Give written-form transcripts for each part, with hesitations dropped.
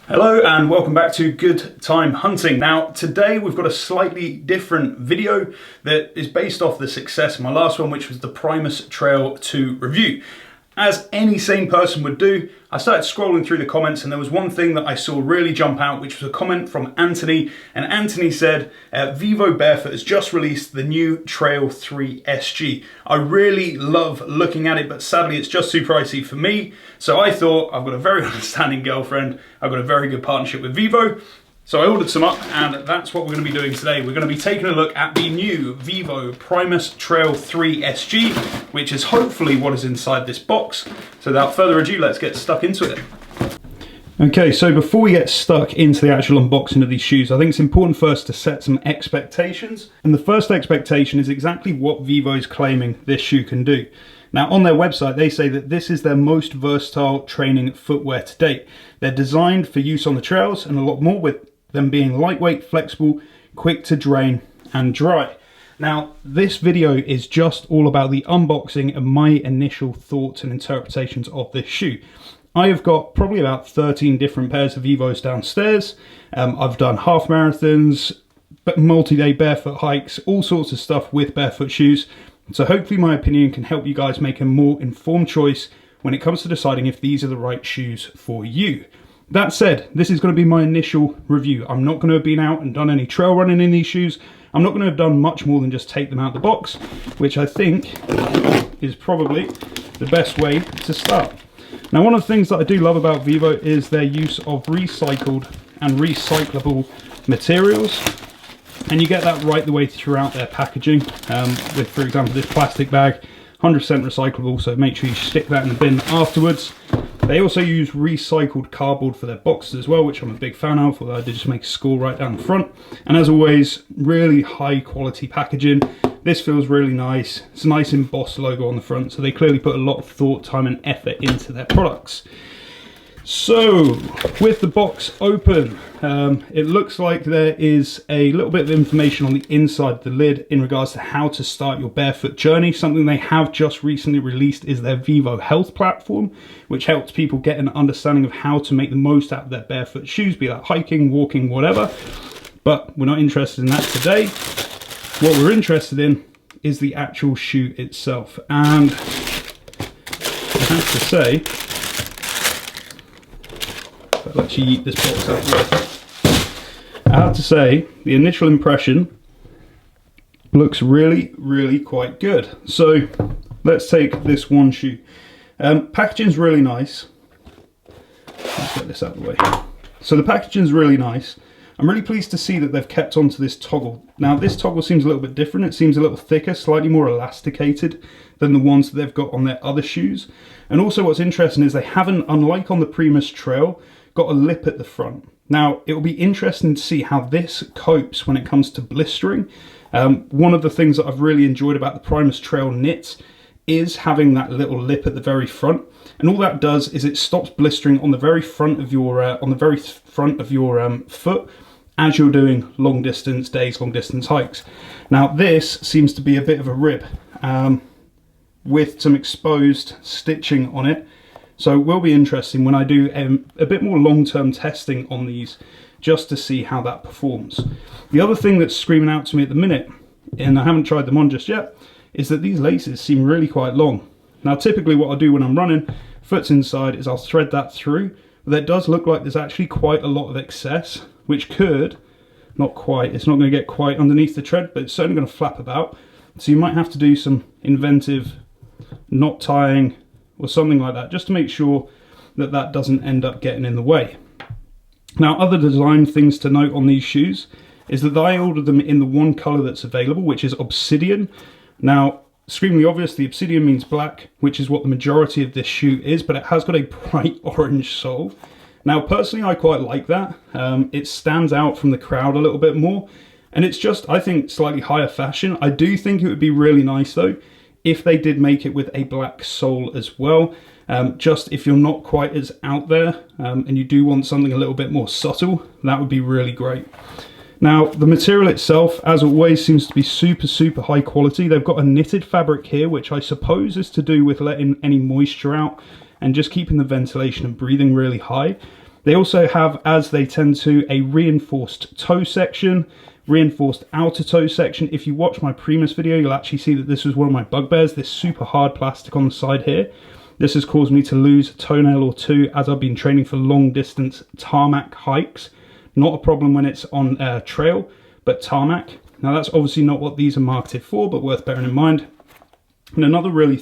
Hello and welcome back to Good Time Hunting. Now today we've got a slightly different video that is based off the success of my last one, which was the Primus Trail 2 review. As any sane person would do, I started scrolling through the comments and there was one thing that I saw really jump out, which was a comment from Anthony. And Anthony said, VivoBarefoot has just released the new Trail 3 SG. I really love looking at it, but sadly it's just too pricey for me. So I thought, I've got a very understanding girlfriend, I've got a very good partnership with Vivo. So I ordered some up and that's what we're going to be doing today. We're going to be taking a look at the new Vivo Primus Trail 3 SG, which is hopefully what is inside this box. So without further ado, let's get stuck into it. Okay, so before we get stuck into the actual unboxing of these shoes, I think it's important first to set some expectations. And the first expectation is exactly what Vivo is claiming this shoe can do. Now on their website, they say that this is their most versatile training footwear to date. They're designed for use on the trails and a lot more, with them being lightweight, flexible, quick to drain and dry. Now this video is just all about the unboxing and my initial thoughts and interpretations of this shoe. I have got probably about 13 different pairs of Vivos downstairs. I've done half marathons, multi-day barefoot hikes, all sorts of stuff with barefoot shoes. So hopefully my opinion can help you guys make a more informed choice when it comes to deciding if these are the right shoes for you. That said, this is going to be my initial review. I'm not going to have been out and done any trail running in these shoes. I'm not going to have done much more than just take them out of the box, which I think is probably the best way to start. Now, one of the things that I do love about Vivo is their use of recycled and recyclable materials. And you get that right the way throughout their packaging. With, for example, this plastic bag, 100% recyclable, so make sure you stick that in the bin afterwards. They also use recycled cardboard for their boxes as well, which I'm a big fan of, although I did just make a score right down the front. And as always, really high quality packaging. This feels really nice. It's a nice embossed logo on the front, so they clearly put a lot of thought, time and effort into their products. So, with the box open, it looks like there is a little bit of information on the inside of the lid in regards to how to start your barefoot journey. Something they have just recently released is their Vivo Health platform, which helps people get an understanding of how to make the most out of their barefoot shoes, be that hiking, walking, whatever. But we're not interested in that today. What we're interested in is the actual shoe itself. And I have to say, I'll actually eat this box out of the way. I have to say, the initial impression looks really, really quite good. So let's take this one shoe. Packaging's really nice. Let's get this out of the way. So the packaging's really nice. I'm really pleased to see that they've kept onto this toggle. Now this toggle seems a little bit different. It seems a little thicker, slightly more elasticated than the ones that they've got on their other shoes. And also what's interesting is they haven't, unlike on the Primus Trail, got a lip at the front. Now it will be interesting to see how this copes when it comes to blistering. One of the things that I've really enjoyed about the Primus Trail knits is having that little lip at the very front, and all that does is it stops blistering on the very front of your foot as you're doing long distance days, long distance hikes. Now this seems to be a bit of a rib with some exposed stitching on it. So it will be interesting when I do a bit more long-term testing on these, just to see how that performs. The other thing that's screaming out to me at the minute, and I haven't tried them on just yet, is that these laces seem really quite long. Now typically what I do when I'm running, foot's inside, is I'll thread that through, but it does look like there's actually quite a lot of excess, which could, not quite, it's not going to get quite underneath the tread, but it's certainly going to flap about. So you might have to do some inventive knot tying or something like that, just to make sure that that doesn't end up getting in the way. Now, other design things to note on these shoes is that I ordered them in the one color that's available, which is obsidian. Now, extremely obvious, the obsidian means black, which is what the majority of this shoe is, but it has got a bright orange sole. Now, personally, I quite like that. It stands out from the crowd a little bit more, and it's just, I think, slightly higher fashion. I do think it would be really nice, though, if they did make it with a black sole as well. Just if you're not quite as out there and you do want something a little bit more subtle, that would be really great. Now the material itself, as always, seems to be super high quality. They've got a knitted fabric here, which I suppose is to do with letting any moisture out and just keeping the ventilation and breathing really high. They also have, as they tend to, a reinforced toe section, reinforced outer toe section. If you watch my Primus video, you'll actually see that this was one of my bugbears, this super hard plastic on the side here. This has caused me to lose a toenail or two as I've been training for long distance tarmac hikes. Not a problem when it's on trail, but tarmac. Now that's obviously not what these are marketed for, but worth bearing in mind. And another really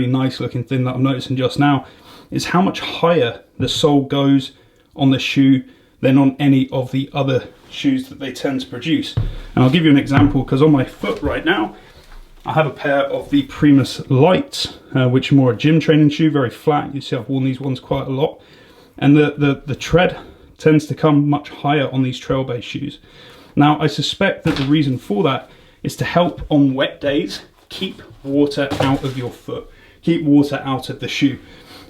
nice looking thing that I'm noticing just now is how much higher the sole goes on the shoe than on any of the other shoes that they tend to produce. And I'll give you an example, because on my foot right now, I have a pair of the Primus Lights, which are more a gym training shoe, very flat. You see I've worn these ones quite a lot. And the tread tends to come much higher on these trail-based shoes. Now, I suspect that the reason for that is to help on wet days keep water out of your foot, keep water out of the shoe.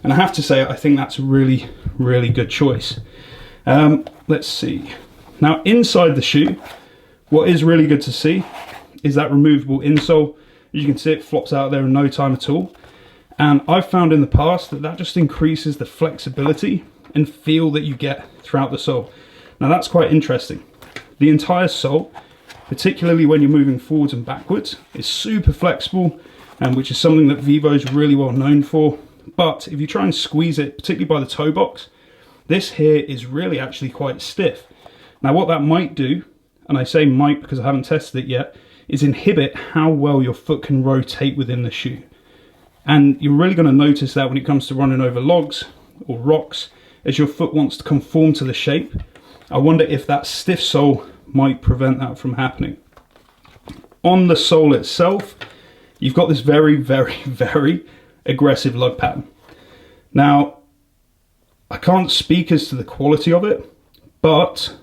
And I have to say, I think that's a really, really good choice. Let's see. Now, inside the shoe, what is really good to see is that removable insole. As you can see, it flops out there in no time at all. And I've found in the past that just increases the flexibility and feel that you get throughout the sole. Now, that's quite interesting. The entire sole, particularly when you're moving forwards and backwards, is super flexible, which is something that Vivo is really well known for. But if you try and squeeze it, particularly by the toe box, this here is really actually quite stiff. Now what that might do, and I say might because I haven't tested it yet, is inhibit how well your foot can rotate within the shoe. And you're really going to notice that when it comes to running over logs or rocks, as your foot wants to conform to the shape. I wonder if that stiff sole might prevent that from happening. On the sole itself, you've got this very, very, very aggressive lug pattern. Now, I can't speak as to the quality of it, but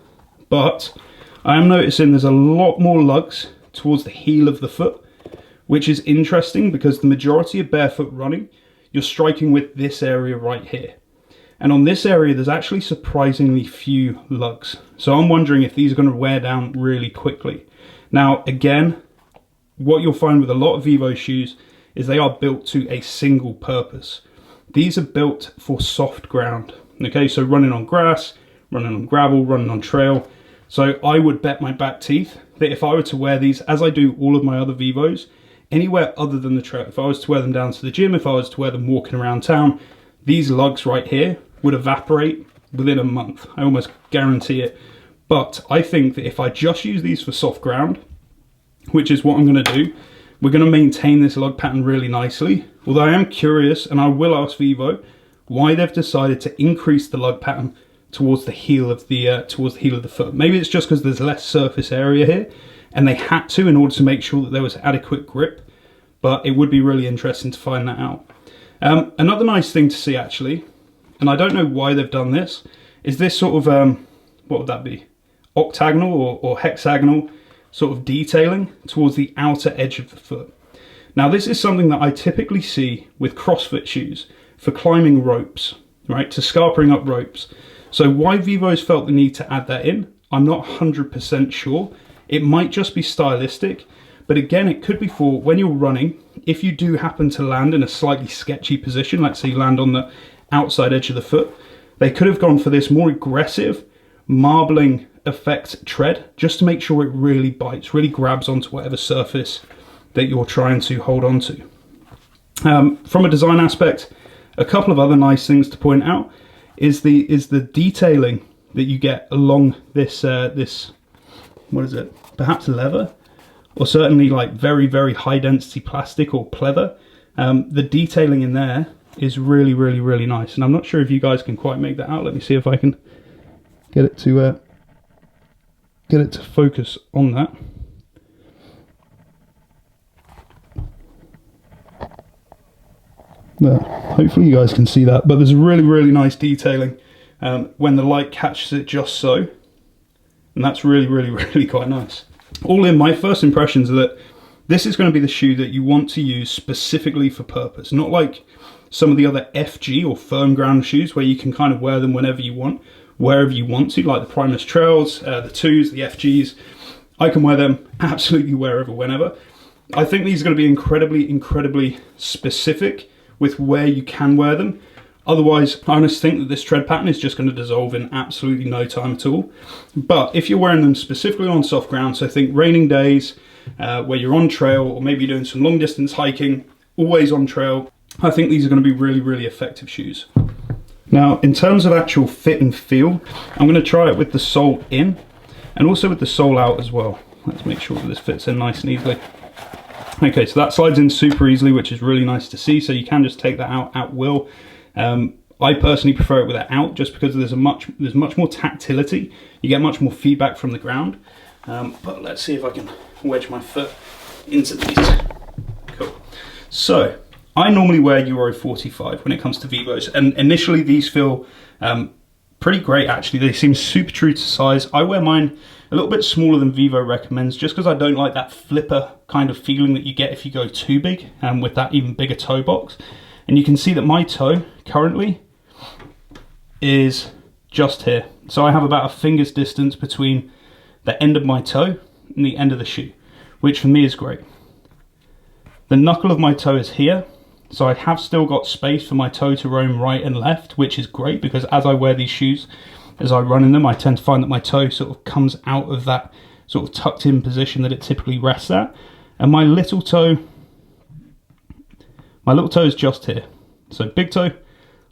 I am noticing there's a lot more lugs towards the heel of the foot, which is interesting because the majority of barefoot running, you're striking with this area right here. And on this area, there's actually surprisingly few lugs. So I'm wondering if these are going to wear down really quickly. Now, again, what you'll find with a lot of Vivo shoes is they are built to a single purpose. These are built for soft ground. Okay, so running on grass, running on gravel, running on trail. So I would bet my back teeth that if I were to wear these, as I do all of my other Vivos, anywhere other than the trail, if I was to wear them down to the gym, if I was to wear them walking around town, these lugs right here would evaporate within a month. I almost guarantee it. But I think that if I just use these for soft ground, which is what I'm going to do, we're going to maintain this lug pattern really nicely. Although I am curious, and I will ask Vivo, why they've decided to increase the lug pattern towards the heel of the foot. Maybe it's just because there's less surface area here, and they had to in order to make sure that there was adequate grip. But it would be really interesting to find that out. Another nice thing to see actually, and I don't know why they've done this, is this sort of, what would that be? Octagonal or hexagonal sort of detailing towards the outer edge of the foot. Now this is something that I typically see with CrossFit shoes for climbing ropes, right, to scarpering up ropes. So why Vivo's felt the need to add that in, I'm not 100% sure. It might just be stylistic, but again, it could be for when you're running, if you do happen to land in a slightly sketchy position, let's say you land on the outside edge of the foot, they could have gone for this more aggressive marbling effect tread, just to make sure it really bites, really grabs onto whatever surface that you're trying to hold on to. From a design aspect, a couple of other nice things to point out is the detailing that you get along this what is it, perhaps leather, or certainly like very, very high density plastic or pleather. The detailing in there is really, really, really nice, and I'm not sure if you guys can quite make that out. Let me see if I can get it to focus on that. There, hopefully you guys can see that, but there's really, really nice detailing when the light catches it just so, and that's really, really, really quite nice. All in, my first impressions are that this is going to be the shoe that you want to use specifically for purpose, not like some of the other FG or firm ground shoes where you can kind of wear them whenever you want, wherever you want to, like the Primus Trails, the 2s, the FGs. I can wear them absolutely wherever, whenever. I think these are going to be incredibly, incredibly specific with where you can wear them. Otherwise, I honestly think that this tread pattern is just going to dissolve in absolutely no time at all. But if you're wearing them specifically on soft ground, so think raining days, where you're on trail, or maybe you're doing some long distance hiking, always on trail, I think these are going to be really, really effective shoes. Now, in terms of actual fit and feel, I'm going to try it with the sole in, and also with the sole out as well. Let's make sure that this fits in nice and easily. Okay, so that slides in super easily, which is really nice to see, so you can just take that out at will. I personally prefer it with it out, just because there's much more tactility. You get much more feedback from the ground. But let's see if I can wedge my foot into these. Cool. So I normally wear Euro 45 when it comes to Vivos, and initially these feel pretty great actually. They seem super true to size. I wear mine a little bit smaller than Vivo recommends, just because I don't like that flipper kind of feeling that you get if you go too big, and with that even bigger toe box. And you can see that my toe currently is just here. So I have about a finger's distance between the end of my toe and the end of the shoe, which for me is great. The knuckle of my toe is here, so I have still got space for my toe to roam right and left, which is great, because as I wear these shoes, as I run in them, I tend to find that my toe sort of comes out of that sort of tucked in position that it typically rests at. And my little toe is just here. So big toe,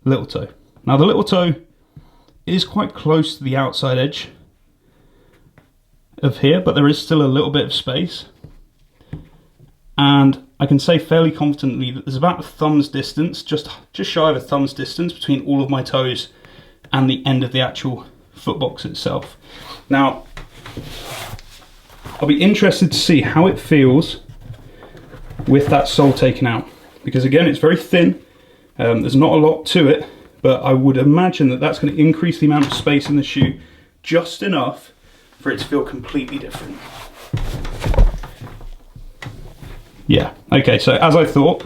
little toe. Now the little toe is quite close to the outside edge of here, but there is still a little bit of space. And I can say fairly confidently that there's about a thumb's distance, just shy of a thumb's distance between all of my toes and the end of the actual foot box itself. Now, I'll be interested to see how it feels with that sole taken out, because again, it's very thin. There's not a lot to it, but I would imagine that that's going to increase the amount of space in the shoe just enough for it to feel completely different. Yeah, okay, so as I thought,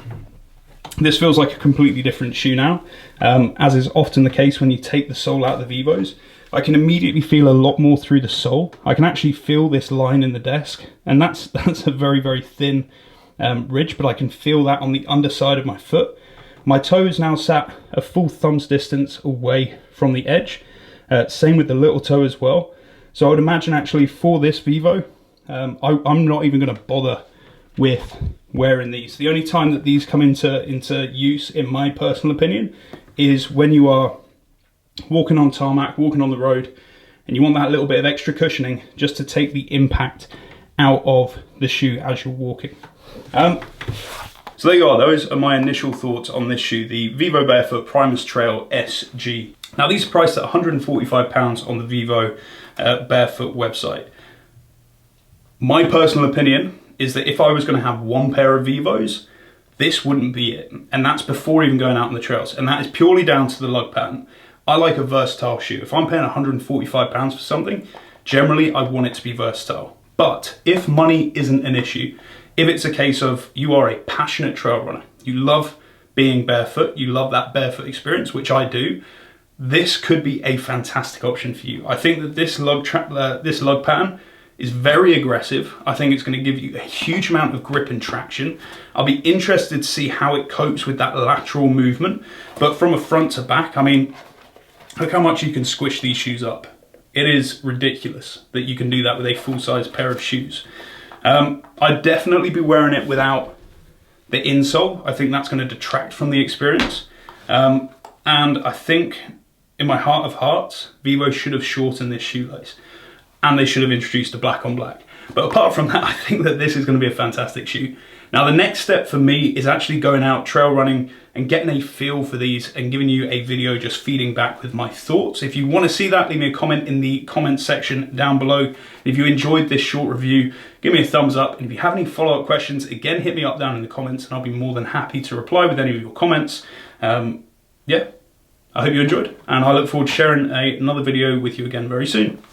this feels like a completely different shoe now. As is often the case when you take the sole out of the Vivos, I can immediately feel a lot more through the sole. I can actually feel this line in the desk, and that's a very, very thin ridge, but I can feel that on the underside of my foot. My toe is now sat a full thumb's distance away from the edge. Same with the little toe as well. So I would imagine actually for this Vivo, I'm not even going to bother with wearing these. The only time that these come into use, in my personal opinion, is when you are walking on tarmac, walking on the road, and you want that little bit of extra cushioning just to take the impact out of the shoe as you're walking. So there you are, those are my initial thoughts on this shoe, the VivoBarefoot Primus Trail SG. Now these are priced at £145 on the Vivo Barefoot website. My personal opinion is that if I was going to have one pair of Vivos, this wouldn't be it. And that's before even going out on the trails. And that is purely down to the lug pattern. I like a versatile shoe. If I'm paying £145 for something, generally I want it to be versatile. But if money isn't an issue, if it's a case of you are a passionate trail runner, you love being barefoot, you love that barefoot experience, which I do, this could be a fantastic option for you. I think that this lug pattern is very aggressive. I think it's going to give you a huge amount of grip and traction. I'll be interested to see how it copes with that lateral movement. But from a front to back, I mean, look how much you can squish these shoes up. It is ridiculous that you can do that with a full-size pair of shoes. I'd definitely be wearing it without the insole. I think that's going to detract from the experience. And I think, in my heart of hearts, Vivo should have shortened this shoelace. And they should have introduced a black on black. But apart from that, I think that this is going to be a fantastic shoe. Now the next step for me is actually going out trail running and getting a feel for these and giving you a video just feeding back with my thoughts. If you want to see that, leave me a comment in the comments section down below. If you enjoyed this short review, give me a thumbs up. And if you have any follow-up questions, again, hit me up down in the comments and I'll be more than happy to reply with any of your comments. Yeah, I hope you enjoyed, and I look forward to sharing another video with you again very soon.